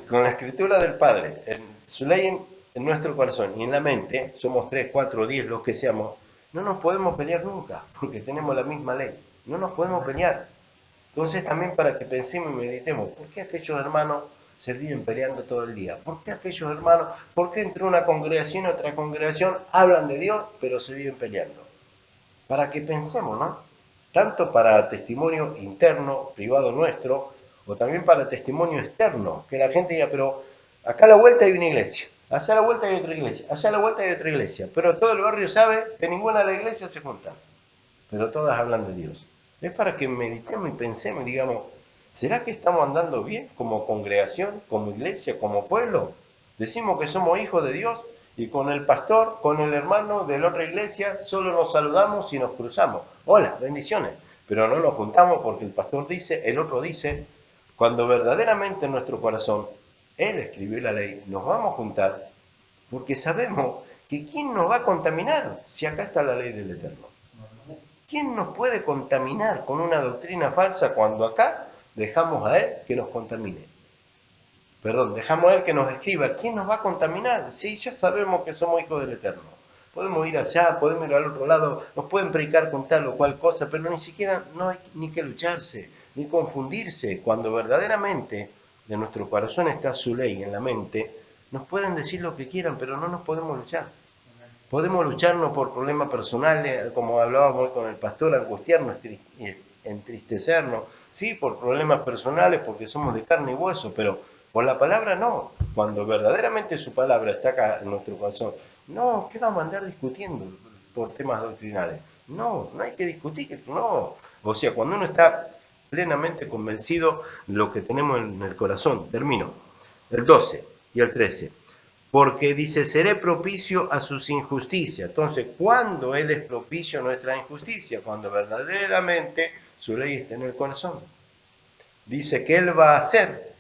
Con la escritura del Padre, en su ley en nuestro corazón y en la mente, somos 3, 4, 10, los que seamos, no nos podemos pelear nunca, porque tenemos la misma ley. No nos podemos pelear. Entonces también para que pensemos y meditemos, ¿por qué aquellos hermanos se viven peleando todo el día? ¿Por qué aquellos hermanos, por qué entre una congregación y otra congregación hablan de Dios, pero se viven peleando? Para que pensemos, ¿no? Tanto para testimonio interno, privado nuestro, o también para testimonio externo, que la gente diga, pero acá a la vuelta hay una iglesia, allá a la vuelta hay otra iglesia, allá a la vuelta hay otra iglesia, pero todo el barrio sabe que ninguna de las iglesias se junta, pero todas hablan de Dios. Es para que meditemos y pensemos y digamos, ¿será que estamos andando bien como congregación, como iglesia, como pueblo? Decimos que somos hijos de Dios y con el pastor, con el hermano de la otra iglesia, solo nos saludamos y nos cruzamos. Hola, bendiciones. Pero no nos juntamos porque el pastor dice, el otro dice, cuando verdaderamente en nuestro corazón Él escribió la ley, nos vamos a juntar porque sabemos que ¿quién nos va a contaminar si acá está la ley del Eterno? ¿Quién nos puede contaminar con una doctrina falsa cuando acá dejamos a Él que nos contamine? Perdón, dejamos a Él que nos escriba. ¿Quién nos va a contaminar? Sí, ya sabemos que somos hijos del Eterno. Podemos ir allá, podemos ir al otro lado, nos pueden predicar con tal o cual cosa, pero ni siquiera no hay ni que lucharse, ni confundirse. Cuando verdaderamente de nuestro corazón está su ley en la mente, nos pueden decir lo que quieran, pero no nos podemos luchar. Podemos lucharnos por problemas personales, como hablábamos con el pastor, angustiarnos, entristecernos, sí, por problemas personales, porque somos de carne y hueso, pero por la palabra no. Cuando verdaderamente su palabra está acá en nuestro corazón, no, ¿qué vamos a andar discutiendo por temas doctrinales? No, no hay que discutir, no. O sea, cuando uno está plenamente convencido de lo que tenemos en el corazón, termino. El 12 y el 13 porque dice, seré propicio a sus injusticias. Entonces, ¿cuándo Él es propicio a nuestra injusticia? Cuando verdaderamente su ley está en el corazón. Dice que Él va a ser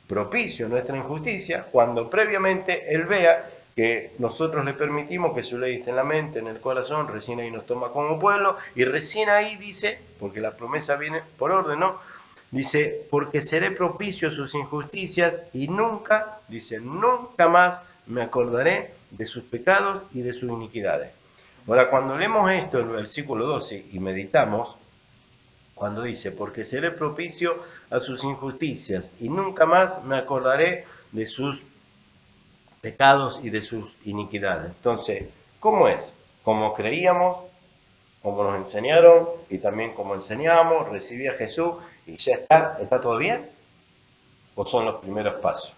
propicio a nuestra injusticia cuando previamente Él vea que nosotros le permitimos que su ley esté en la mente, en el corazón, recién ahí nos toma como pueblo, y recién ahí dice, porque la promesa viene por orden, ¿no? Dice, porque seré propicio a sus injusticias y nunca, dice, nunca más me acordaré de sus pecados y de sus iniquidades. Ahora, cuando leemos esto, el versículo 12, y meditamos, cuando dice, porque seré propicio a sus injusticias y nunca más me acordaré de sus pecados y de sus iniquidades. Entonces, ¿cómo es? Como creíamos, como nos enseñaron y también como enseñamos, recibí a Jesús y ya ¿está todo bien? ¿O son los primeros pasos?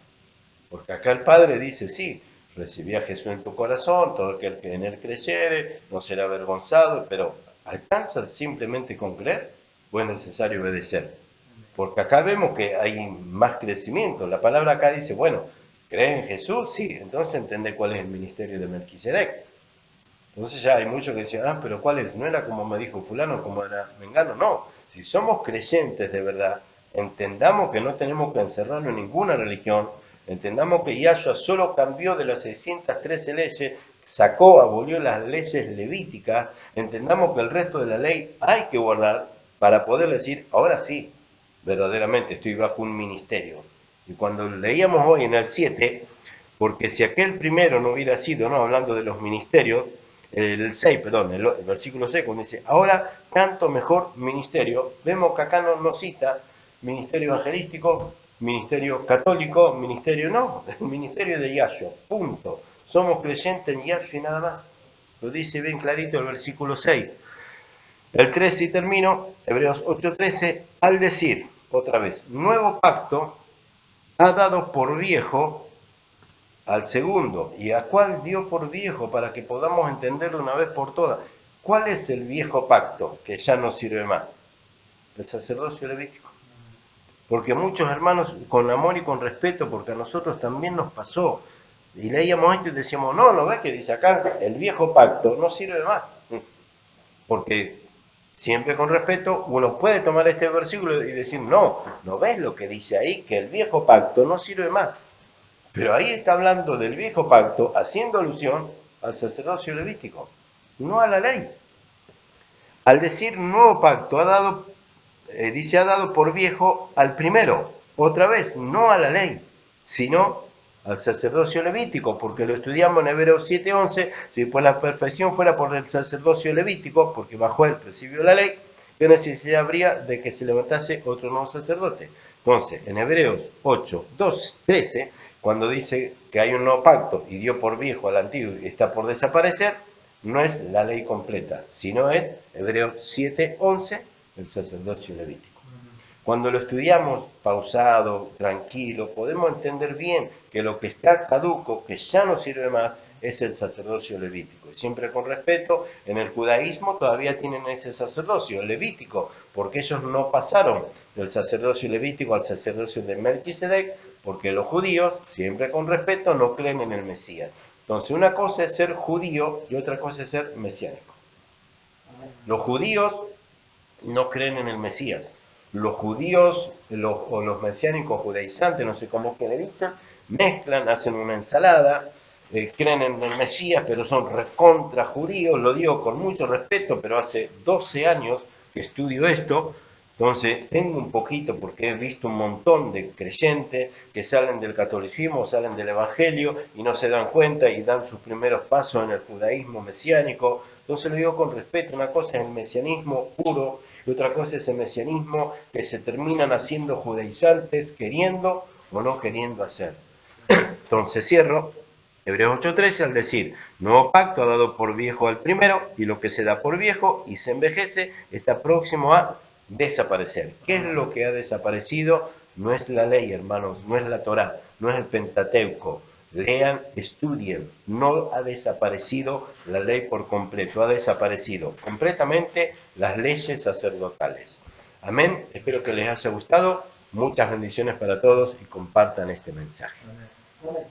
Porque acá el Padre dice, sí, recibí a Jesús en tu corazón, todo aquel que en él creyere no será avergonzado, pero ¿alcanza simplemente con creer o es necesario obedecer? Porque acá vemos que hay más crecimiento. La palabra acá dice, bueno, ¿crees en Jesús? Sí, entonces entendé cuál es el ministerio de Melquisedec. Entonces ya hay muchos que dicen, pero ¿cuál es? No era como me dijo fulano, como era Mengano. No, si somos creyentes de verdad, entendamos que no tenemos que encerrarnos en ninguna religión, entendamos que Yahshua solo cambió de las 613 leyes sacó, abolió las leyes levíticas, entendamos que el resto de la ley hay que guardar para poder decir, ahora sí, verdaderamente estoy bajo un ministerio. Y cuando leíamos hoy en el 7, porque si aquel primero no hubiera sido, no hablando de los ministerios, el 6, perdón, el versículo 6, cuando dice, ahora tanto mejor ministerio, vemos que acá no cita ministerio evangelístico, ministerio católico, ministerio no, el ministerio de Yahshua, punto. Somos creyentes en Yahshua y nada más. Lo dice bien clarito el versículo 6. El 13 y termino, Hebreos 8:13, al decir, otra vez, nuevo pacto ha dado por viejo al segundo. ¿Y a cuál dio por viejo? Para que podamos entenderlo una vez por todas. ¿Cuál es el viejo pacto que ya no sirve más? El sacerdocio levítico. Porque muchos hermanos, con amor y con respeto, porque a nosotros también nos pasó, y leíamos esto y decíamos, no ves que dice acá, el viejo pacto no sirve más. Porque siempre con respeto, uno puede tomar este versículo y decir, no ves lo que dice ahí, que el viejo pacto no sirve más. Pero ahí está hablando del viejo pacto, haciendo alusión al sacerdocio levítico, no a la ley. Al decir nuevo pacto, ha dado por viejo al primero, otra vez, no a la ley, sino al sacerdocio levítico, porque lo estudiamos en Hebreos 7:11, si pues la perfección fuera por el sacerdocio levítico, porque bajo él recibió la ley, ¿qué necesidad habría de que se levantase otro nuevo sacerdote? Entonces, en Hebreos 8:13, cuando dice que hay un nuevo pacto y dio por viejo al antiguo y está por desaparecer, no es la ley completa, sino es Hebreos 7:11, el sacerdocio levítico. Cuando lo estudiamos pausado, tranquilo, podemos entender bien que lo que está caduco, que ya no sirve más, es el sacerdocio levítico. Y siempre con respeto, en el judaísmo todavía tienen ese sacerdocio levítico, porque ellos no pasaron del sacerdocio levítico al sacerdocio de Melquisedec, porque los judíos, siempre con respeto, no creen en el Mesías. Entonces, una cosa es ser judío y otra cosa es ser mesiánico. Los judíos no creen en el Mesías. Los judíos o los mesiánicos judaizantes, no sé cómo que le dicen, mezclan, hacen una ensalada, creen en el Mesías, pero son recontra judíos, lo digo con mucho respeto, pero hace 12 años que estudio esto, entonces tengo un poquito, porque he visto un montón de creyentes que salen del catolicismo, salen del evangelio y no se dan cuenta y dan sus primeros pasos en el judaísmo mesiánico. Entonces lo digo con respeto, una cosa es el mesianismo puro y otra cosa es el mesianismo que se terminan haciendo judaizantes queriendo o no queriendo hacer. Entonces cierro Hebreos 8:13 al decir, nuevo pacto ha dado por viejo al primero y lo que se da por viejo y se envejece está próximo a desaparecer. ¿Qué es lo que ha desaparecido? No es la ley, hermanos, no es la Torá, no es el Pentateuco. Lean, estudien. No ha desaparecido la ley por completo, ha desaparecido completamente las leyes sacerdotales. Amén. Espero que les haya gustado. Muchas bendiciones para todos y compartan este mensaje. Amén.